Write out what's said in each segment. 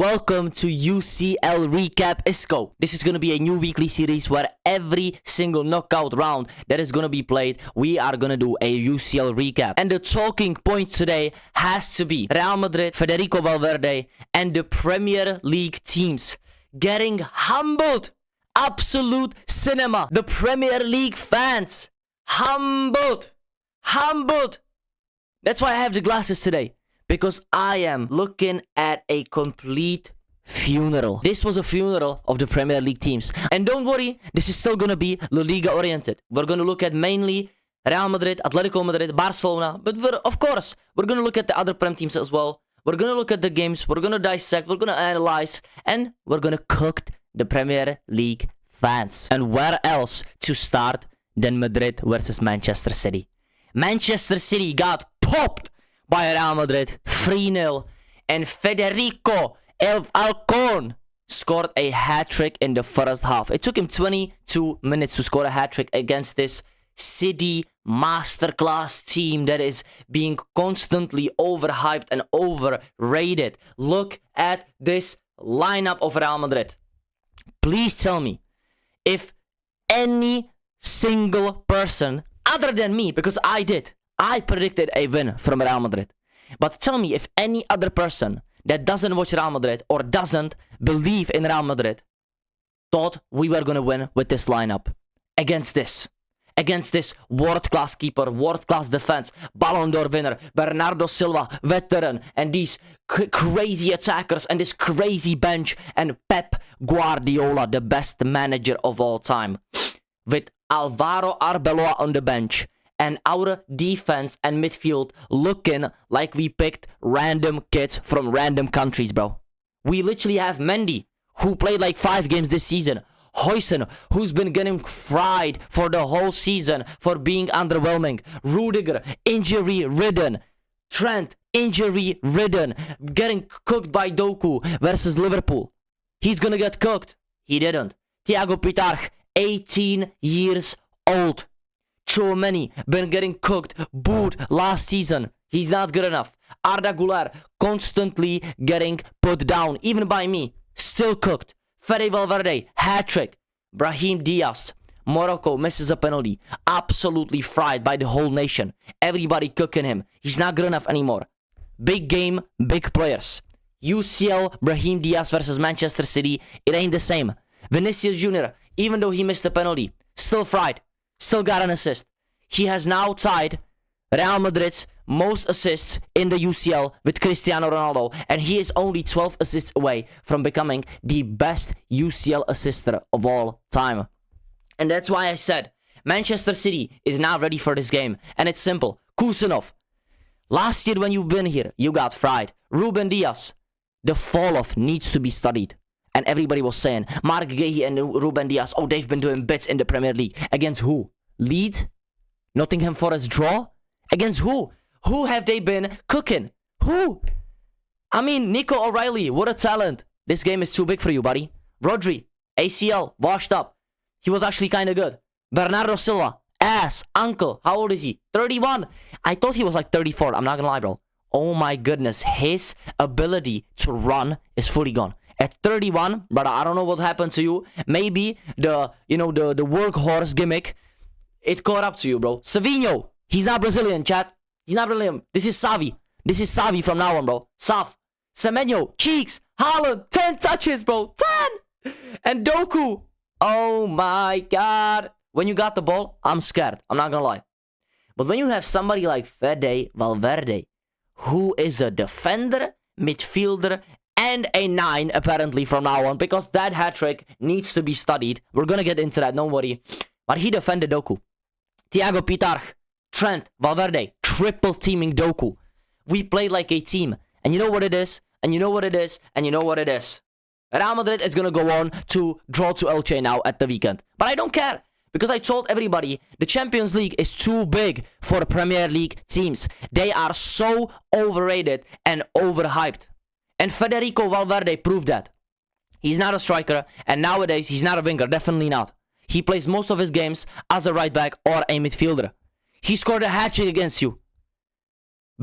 Welcome to UCL RECAP ISKO. This is going to be a new weekly series where every single knockout round that is going to be played, we are going to do a UCL recap. And the talking point today has to be Real Madrid, Federico Valverde, and the Premier League teams getting humbled. Absolute cinema. The Premier League fans. Humbled. Humbled. That's why I have the glasses today. Because I am looking at a complete funeral. This was a funeral of the Premier League teams. And don't worry, this is still going to be La Liga oriented. We're going to look at mainly Real Madrid, Atletico Madrid, Barcelona. But of course, we're going to look at the other Prem teams as well. We're going to look at the games. We're going to dissect. We're going to analyze. And we're going to cook the Premier League fans. And where else to start than Madrid versus Manchester City? Manchester City got popped by Real Madrid 3-0, and Federico El Falcon scored a hat-trick in the first half. It took him 22 minutes to score a hat-trick against this City masterclass team that is being constantly overhyped and overrated. Look at this lineup of Real Madrid. Please tell me if any single person other than me, because I predicted a win from Real Madrid. But tell me if any other person that doesn't watch Real Madrid or doesn't believe in Real Madrid thought we were going to win with this lineup. Against this world-class keeper, world-class defense, Ballon d'Or winner, Bernardo Silva, veteran, and these crazy attackers and this crazy bench, and Pep Guardiola, the best manager of all time, with Alvaro Arbeloa on the bench. And our defense and midfield looking like we picked random kids from random countries, bro. We literally have Mendy, who played like 5 games this season. Huijsen, who's been getting fried for the whole season for being underwhelming. Rudiger, injury-ridden. Trent, injury-ridden. Getting cooked by Doku versus Liverpool. He's gonna get cooked. He didn't. Thiago Pitarch, 18 years old. Chouameni been getting cooked, booed last season. He's not good enough. Arda Güler constantly getting put down, even by me. Still cooked. Fede Valverde, hat-trick. Brahim Diaz, Morocco misses a penalty. Absolutely fried by the whole nation. Everybody cooking him. He's not good enough anymore. Big game, big players. UCL Brahim Diaz versus Manchester City. It ain't the same. Vinicius Jr., even though he missed a penalty, still fried. Still got an assist. He has now tied Real Madrid's most assists in the UCL with Cristiano Ronaldo. And he is only 12 assists away from becoming the best UCL assister of all time. And that's why I said Manchester City is now ready for this game. And it's simple. Kusanov. Last year when you've been here, you got fried. Ruben Diaz. The fall-off needs to be studied. And everybody was saying, Mark Guehi and Ruben Diaz, oh, they've been doing bits in the Premier League. Against who? Leeds? Nottingham Forest draw? Against who? Who have they been cooking? Who? I mean, Nico O'Reilly, what a talent. This game is too big for you, buddy. Rodri, ACL, washed up. He was actually kind of good. Bernardo Silva, ass, uncle. How old is he? 31. I thought he was like 34. I'm not gonna lie, bro. Oh my goodness. His ability to run is fully gone. At 31, brother, I don't know what happened to you. Maybe the workhorse gimmick, it caught up to you, bro. Savinho, he's not Brazilian, chat. He's not Brazilian. This is Savi. This is Savi from now on, bro. Sav. Semenyo, Cheeks, Haaland, 10 touches, bro. 10! And Doku. Oh my God. When you got the ball, I'm scared. I'm not gonna lie. But when you have somebody like Fede Valverde, who is a defender, midfielder, and a 9 apparently from now on, because that hat-trick needs to be studied. We're gonna get into that, don't worry. But he defended Doku. Thiago Pitarch, Trent, Valverde, triple teaming Doku. We played like a team. And you know what it is? And you know what it is? And you know what it is? Real Madrid is gonna go on to draw to Elche now at the weekend. But I don't care. Because I told everybody, the Champions League is too big for Premier League teams. They are so overrated and overhyped. And Federico Valverde proved that. He's not a striker, and nowadays he's not a winger, definitely not. He plays most of his games as a right back or a midfielder. He scored a hat-trick against you.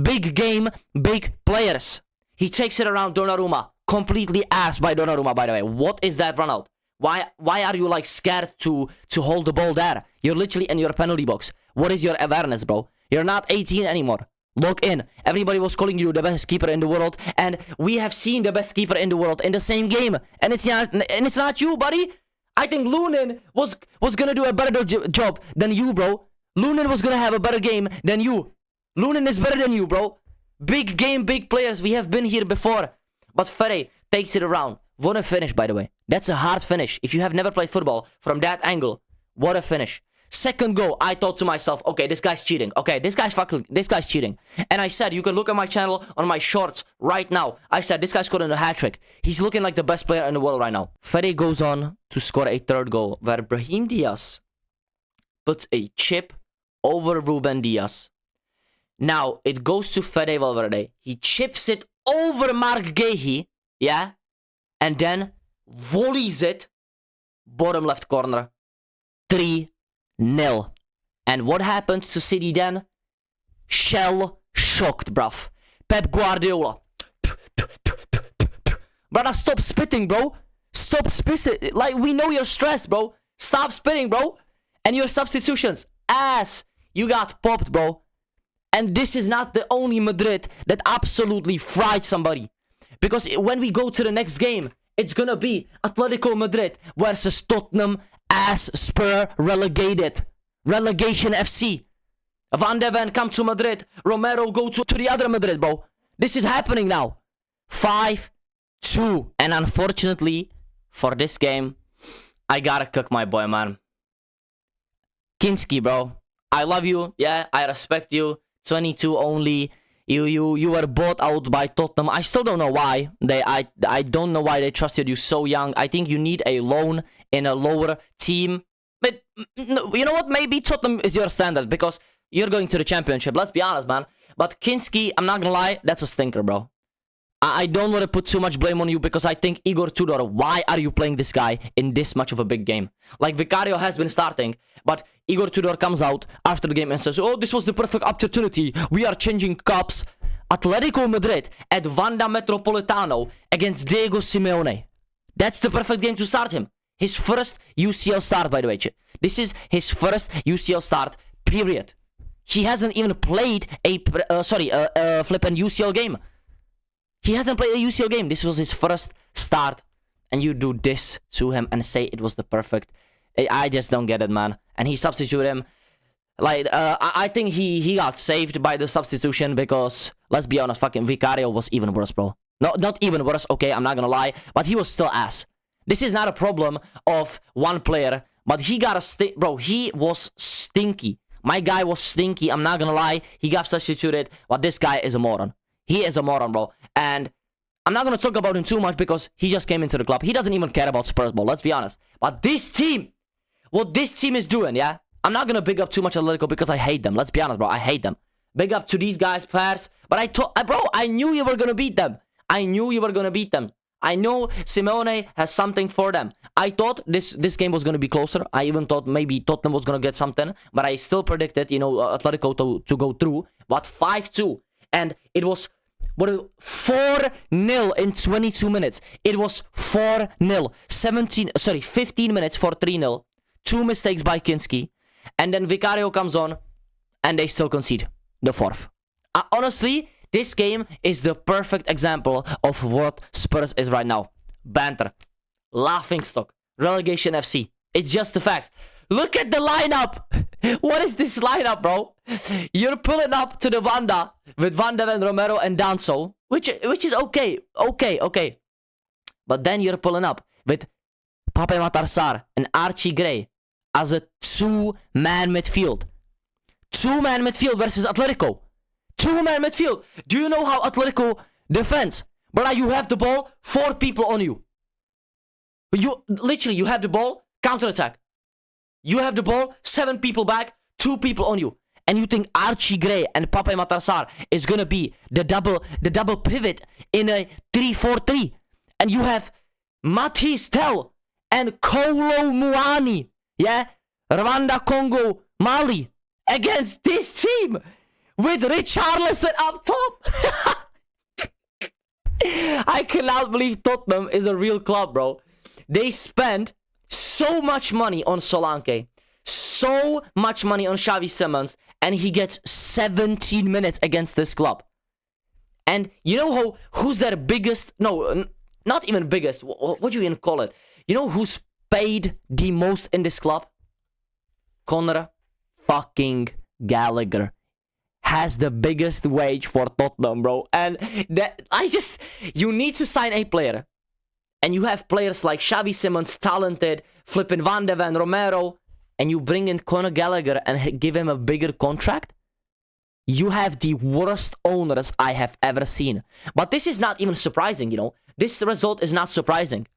Big game, big players. He takes it around Donnarumma. completely ass by Donnarumma, by the way. What is that run out? Why are you like scared to hold the ball there? You're literally in your penalty box. What is your awareness, bro? You're not 18 anymore. Look in. Everybody was calling you the best keeper in the world, and we have seen the best keeper in the world in the same game, and it's not you, buddy. I think Lunin was gonna do a better job than you, bro. Lunin was gonna have a better game than you. Lunin is better than you, bro. Big game, big players. We have been here before. But Ferre takes it around. What a finish, by the way. That's a hard finish. If you have never played football from that angle, what a finish. Second goal, I thought to myself, okay, this guy's cheating. Okay, this guy's cheating. And I said, you can look at my channel on my shorts right now. I said, this guy's scoring a hat-trick. He's looking like the best player in the world right now. Ferre goes on to score a third goal, where Brahim Diaz puts a chip over Ruben Diaz. Now, it goes to Fede Valverde. He chips it over Mark Guehi, yeah? And then volleys it, bottom left corner, 3-0. And what happened to City then? Shell-shocked, bruv. Pep Guardiola. Brother, stop spitting, bro. Stop spitting. Like, we know you're stressed, bro. Stop spitting, bro. And your substitutions. Ass. You got popped, bro. And this is not the only Madrid that absolutely fried somebody. Because when we go to the next game, it's gonna be Atletico Madrid versus Tottenham as Spur relegated. Relegation FC. Van de Ven come to Madrid. Romero go to the other Madrid, bro. This is happening now. 5-2. And unfortunately, for this game, I gotta cook my boy, man. Kinsky, bro. I love you. Yeah, I respect you. 22 only. You were bought out by Tottenham. I still don't know why. I don't know why they trusted you so young. I think you need a loan in a lower team. But you know what? Maybe Tottenham is your standard because you're going to the championship. Let's be honest, man. But Kinsky, I'm not gonna lie, that's a stinker, bro. I don't want to put too much blame on you because I think Igor Tudor, why are you playing this guy in this much of a big game? Like, Vicario has been starting, but Igor Tudor comes out after the game and says, oh, this was the perfect opportunity. We are changing cups. Atletico Madrid at Wanda Metropolitano against Diego Simeone. That's the perfect game to start him. His first UCL start, by the way. This is his first UCL start, period. He hasn't even played a flippin' UCL game. He hasn't played a UCL game. This was his first start. And you do this to him and say it was the perfect. I just don't get it, man. And he substituted him. Like, I think he got saved by the substitution because, let's be honest, fucking Vicario was even worse, bro. No, not even worse, okay, I'm not gonna lie. But he was still ass. This is not a problem of one player. But he got a bro, he was stinky. My guy was stinky, I'm not gonna lie. He got substituted, but this guy is a moron. He is a moron, bro. And I'm not going to talk about him too much because he just came into the club. He doesn't even care about Spurs, bro. Let's be honest. But this team, what this team is doing, yeah? I'm not going to big up too much Atletico because I hate them. Let's be honest, bro. I hate them. Big up to these guys, players. But bro, I knew you were going to beat them. I knew you were going to beat them. I know Simeone has something for them. I thought this game was going to be closer. I even thought maybe Tottenham was going to get something. But I still predicted, you know, Atletico to go through. But 5-2. And it was... What, 4-0 in 22 minutes. It was 4-0. 15 minutes for 3-0. 2 mistakes by Kinsky. And then Vicario comes on. And they still concede the fourth. Honestly, this game is the perfect example of what Spurs is right now. Banter. Laughingstock. Relegation FC. It's just the fact. Look at the lineup. What is this lineup, bro? You're pulling up to the Wanda with Van de Ven, Romero, and Danso, which is okay. Okay. But then you're pulling up with Pape Matar Sarr and Archie Gray as a two-man midfield. Two-man midfield versus Atletico. Two-man midfield. Do you know how Atletico defends? Brother, you have the ball, 4 people on you. You have the ball, counter-attack. You have the ball, 7 people back, 2 people on you. And you think Archie Gray and Pape Matar Sarr is going to be the double pivot in a 3-4-3. And you have Matisse Tell and Kolo Muani. Yeah? Rwanda, Congo, Mali. Against this team. With Richarlison up top. I cannot believe Tottenham is a real club, bro. They spend so much money on Solanke, so much money on Xavi Simons, and he gets 17 minutes against this club. And you know who's their biggest, no, not even biggest, what do you even call it? You know who's paid the most in this club? Conor fucking Gallagher has the biggest wage for Tottenham, bro. And that, you need to sign a player. And you have players like Xavi Simons, talented, flipping Van de Ven, Romero, and you bring in Conor Gallagher and give him a bigger contract? You have the worst owners I have ever seen. But this is not even surprising, you know. This result is not surprising.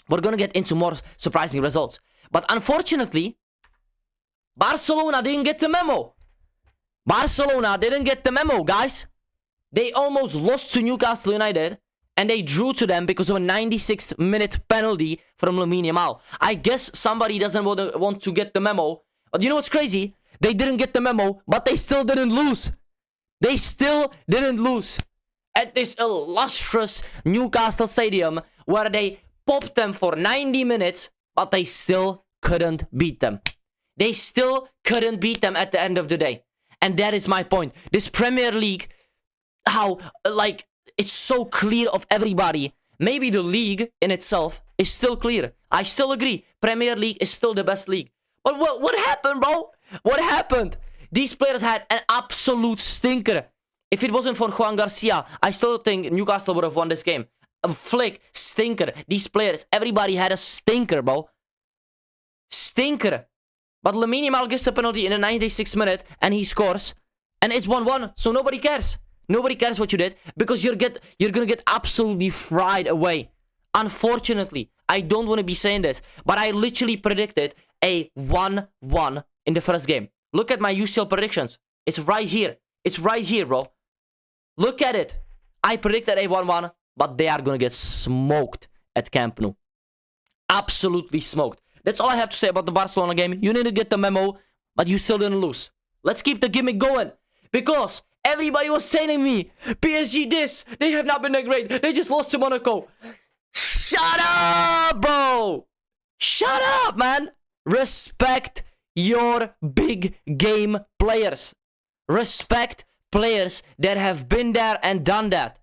We're going to get into more surprising results. But unfortunately, Barcelona didn't get the memo. Barcelona didn't get the memo, guys. They almost lost to Newcastle United. And they drew to them because of a 96-minute penalty from Lamine Yamal. I guess somebody doesn't want to get the memo. But you know what's crazy? They didn't get the memo, but they still didn't lose. They still didn't lose. At this illustrious Newcastle Stadium, where they popped them for 90 minutes, but they still couldn't beat them. They still couldn't beat them at the end of the day. And that is my point. This Premier League, how, like, it's so clear of everybody. Maybe the league in itself is still clear. I still agree. Premier League is still the best league. But what happened, bro? What happened? These players had an absolute stinker. If it wasn't for Juan Garcia, I still think Newcastle would have won this game. A flick, stinker. These players, everybody had a stinker, bro. Stinker. But Lamine Yamal gets a penalty in the 96th minute and he scores. And it's 1-1, so nobody cares. Nobody cares what you did because you're gonna get absolutely fried away. Unfortunately, I don't want to be saying this, but I literally predicted a 1-1 in the first game. Look at my UCL predictions. It's right here. It's right here, bro. Look at it. I predicted a 1-1, but they are gonna get smoked at Camp Nou. Absolutely smoked. That's all I have to say about the Barcelona game. You need to get the memo, but you still didn't lose. Let's keep the gimmick going because everybody was telling me, PSG this, they have not been that great. They just lost to Monaco. Shut up, bro. Shut up, man. Respect your big game players. Respect players that have been there and done that.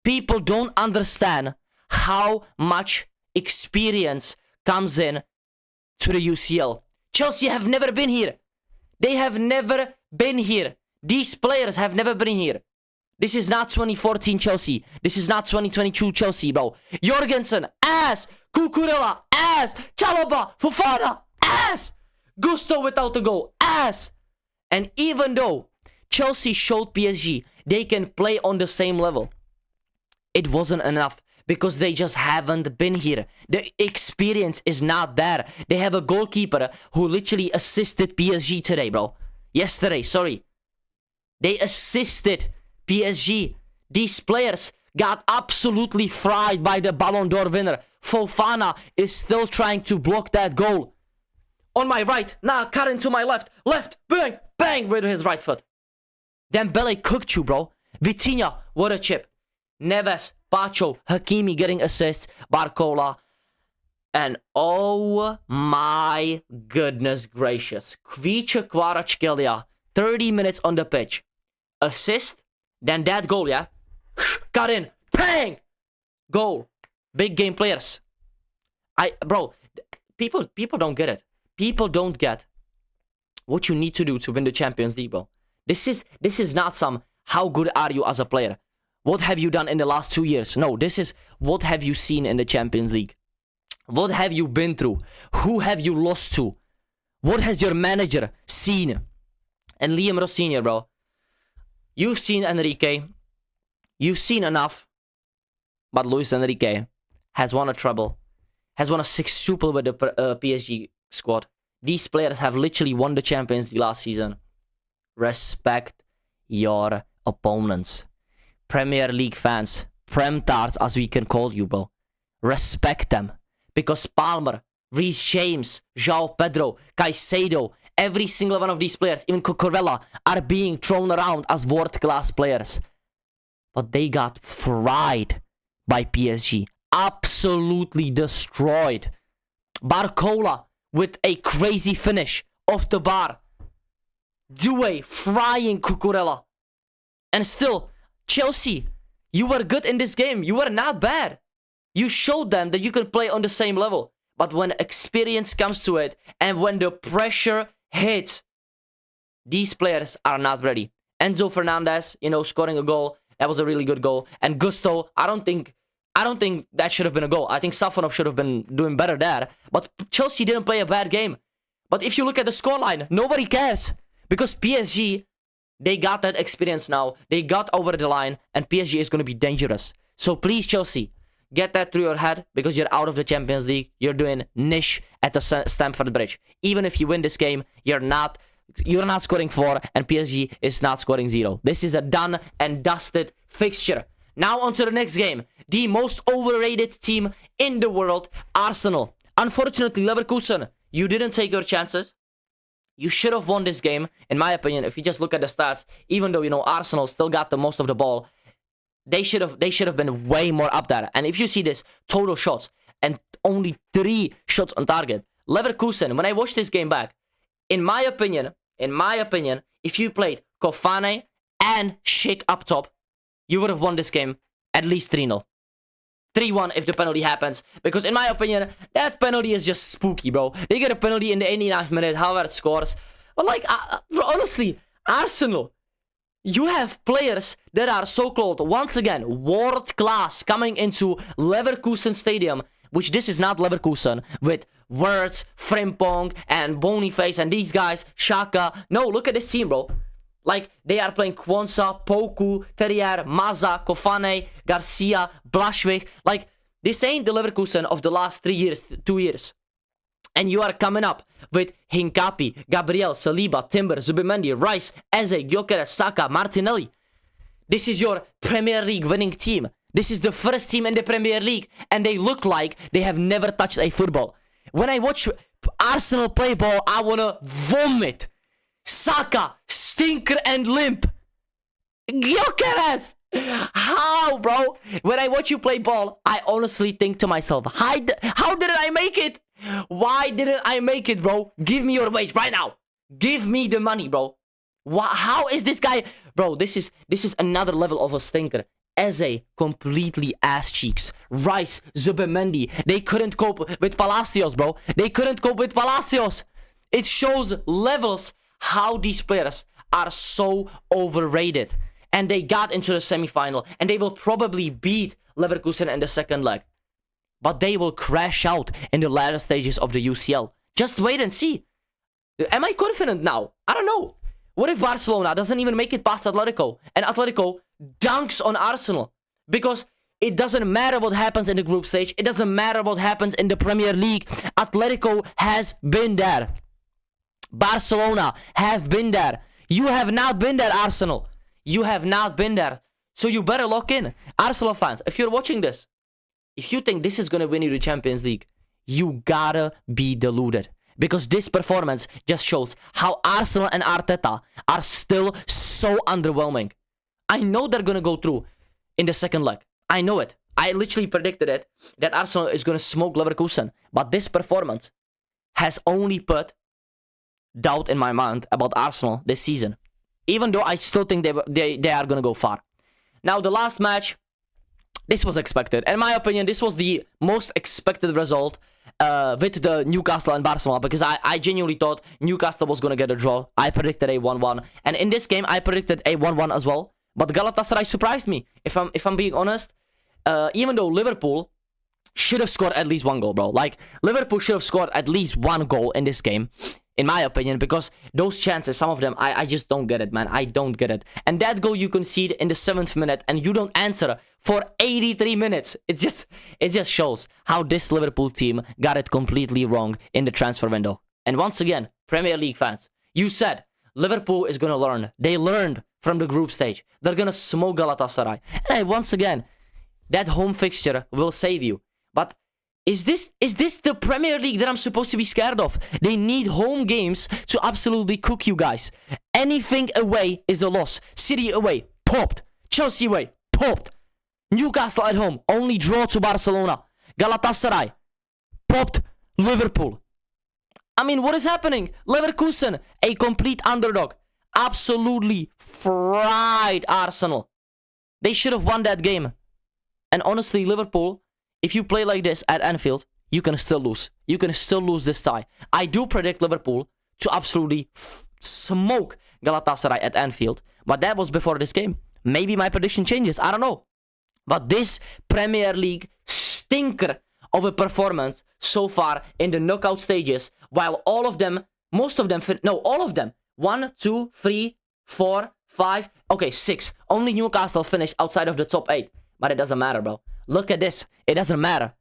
People don't understand how much experience comes in to the UCL. Chelsea have never been here. They have never been here. These players have never been here. This is not 2014 Chelsea. This is not 2022 Chelsea, bro. Jorgensen, ass. Cucurella, ass. Chalobah, Fofana, ass. Gusto without the goal, ass. And even though Chelsea showed PSG they can play on the same level, it wasn't enough because they just haven't been here. The experience is not there. They have a goalkeeper who literally assisted PSG today, bro. Yesterday, sorry. They assisted PSG. These players got absolutely fried by the Ballon d'Or winner. Fofana is still trying to block that goal. On my right, now Karin to my left. Left, bang, bang with his right foot. Dembele cooked you, bro. Vitinha, what a chip. Neves, Pacho, Hakimi getting assists. Barcola. And oh my goodness gracious. Kvicha Kvaratskhelia. 30 minutes on the pitch. Assist. Then that goal, yeah? Got in. Bang! Goal. Big game players. Bro, people don't get it. People don't get what you need to do to win the Champions League, bro. This is not some how good are you as a player. What have you done in the last 2 years? No, this is what have you seen in the Champions League. What have you been through? Who have you lost to? What has your manager seen? And Liam Ross Sr., bro. You've seen Enrique. You've seen enough. But Luis Enrique has won a treble. Has won a sextuple with the PSG squad. These players have literally won the Champions League last season. Respect your opponents. Premier League fans. Prem-tards, as we can call you, bro. Respect them. Because Palmer, Reece James, João Pedro, Caicedo, every single one of these players, even Cucurella, are being thrown around as world-class players. But they got fried by PSG. Absolutely destroyed. Barcola with a crazy finish off the bar. Doué frying Cucurella. And still, Chelsea, you were good in this game. You were not bad. You showed them that you can play on the same level. But when experience comes to it, and when the pressure hits, these players are not ready. Enzo Fernandez, you know, scoring a goal. That was a really good goal. And Gusto, I don't think that should have been a goal. I think Safonov should have been doing better there. But Chelsea didn't play a bad game. But if you look at the scoreline, nobody cares. Because PSG, they got that experience now. They got over the line. And PSG is going to be dangerous. So please, Chelsea, get that through your head. Because you're out of the Champions League. You're doing niche at the Stamford Bridge. Even if you win this game, you're not scoring 4. And PSG is not scoring 0. This is a done and dusted fixture. Now on to the next game. The most overrated team in the world, Arsenal. Unfortunately, Leverkusen, you didn't take your chances. You should have won this game, in my opinion. If you just look at the stats, even though, you know, Arsenal still got the most of the ball, they should have been way more up there. And if you see this, total shots and only 3 shots on target. Leverkusen, when I watched this game back, in my opinion, if you played Kofane and Schick up top, you would have won this game at least 3-0. 3-1 if the penalty happens. Because in my opinion, that penalty is just spooky, bro. They get a penalty in the 89th minute, Havertz scores. But like, honestly, Arsenal, you have players that are so-called, once again, world class coming into Leverkusen Stadium, which this is not Leverkusen, with Wirtz, Frimpong, and Boniface, and these guys, Xhaka. No, look at this team, bro. Like, they are playing Quansah, Poku, Terrier, Maza, Kofane, Garcia, Blaszczak. Like, this ain't the Leverkusen of the last 2 years. And you are coming up with Hincapi, Gabriel, Saliba, Timber, Zubimendi, Rice, Eze, Gyökeres, Saka, Martinelli. This is your Premier League winning team. This is the first team in the Premier League. And they look like they have never touched a football. When I watch Arsenal play ball, I wanna vomit. Saka, stinker and limp. Gyökeres! How, bro? When I watch you play ball, I honestly think to myself, how didn't I make it? Why didn't I make it, bro? Give me your wage right now. Give me the money, bro. How is this guy? Bro, this is another level of a stinker. Eze, completely ass cheeks. Rice, Zubimendi, they couldn't cope with Palacios, bro. They couldn't cope with Palacios. It shows levels how these players are so overrated. And they got into the semi-final. And they will probably beat Leverkusen in the second leg. But they will crash out in the latter stages of the UCL. Just wait and see. Am I confident now? I don't know. What if Barcelona doesn't even make it past Atletico? And Atletico dunks on Arsenal? Because it doesn't matter what happens in the group stage. It doesn't matter what happens in the Premier League. Atletico has been there. Barcelona have been there. You have not been there, Arsenal. You have not been there. So you better lock in. Arsenal fans, if you're watching this, if you think this is going to win you the Champions League, you gotta be deluded. Because this performance just shows how Arsenal and Arteta are still so underwhelming. I know they're going to go through in the second leg. I know it. I literally predicted it, that Arsenal is going to smoke Leverkusen. But this performance has only put doubt in my mind about Arsenal this season. Even though I still think they are going to go far. Now, the last match, this was expected. In my opinion, this was the most expected result with the Newcastle and Barcelona. Because I genuinely thought Newcastle was going to get a draw. I predicted a 1-1. And in this game, I predicted a 1-1 as well. But Galatasaray surprised me. If I'm being honest, even though Liverpool should have scored at least 1 goal, bro. Like, Liverpool should have scored at least 1 goal in this game. In my opinion, because those chances, some of them, I just don't get it, man. I don't get it. And that goal you concede in the 7th minute and you don't answer for 83 minutes. It just shows how this Liverpool team got it completely wrong in the transfer window. And once again, Premier League fans, you said Liverpool is going to learn. They learned from the group stage. They're going to smoke Galatasaray. And once again, that home fixture will save you. But Is this the Premier League that I'm supposed to be scared of? They need home games to absolutely cook you guys. Anything away is a loss. City away, popped. Chelsea away, popped. Newcastle at home, only draw to Barcelona. Galatasaray, popped Liverpool. I mean, what is happening? Leverkusen, a complete underdog. Absolutely fried Arsenal. They should have won that game. And honestly, Liverpool, if you play like this at Anfield, you can still lose. You can still lose this tie. I do predict Liverpool to absolutely smoke Galatasaray at Anfield. But that was before this game. Maybe my prediction changes. I don't know. But this Premier League stinker of a performance so far in the knockout stages, while all of them, most of them, no, all of them, 1, 2, 3, 4, 5, okay, 6. Only Newcastle finished outside of the top 8. But it doesn't matter, bro. Look at this. It doesn't matter.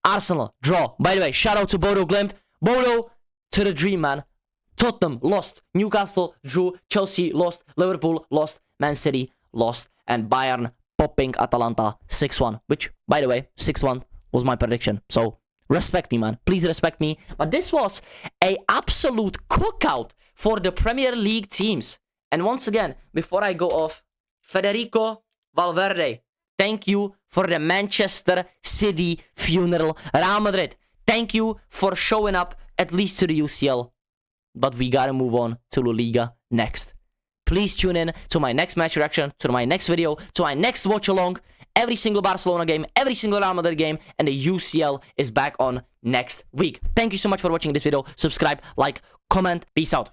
Arsenal, draw. By the way, shout out to Bodo Glimt. Bodo, to the dream, man. Tottenham, lost. Newcastle, drew. Chelsea, lost. Liverpool, lost. Man City, lost. And Bayern, popping Atalanta 6-1. Which, by the way, 6-1 was my prediction. So, respect me, man. Please respect me. But this was a absolute cookout for the Premier League teams. And once again, before I go off, Federico Valverde, thank you for the Manchester City funeral. Real Madrid, thank you for showing up at least to the UCL. But we gotta move on to La Liga next. Please tune in to my next match reaction, to my next video, to my next watch along. Every single Barcelona game, every single Real Madrid game, and the UCL is back on next week. Thank you so much for watching this video. Subscribe, like, comment. Peace out.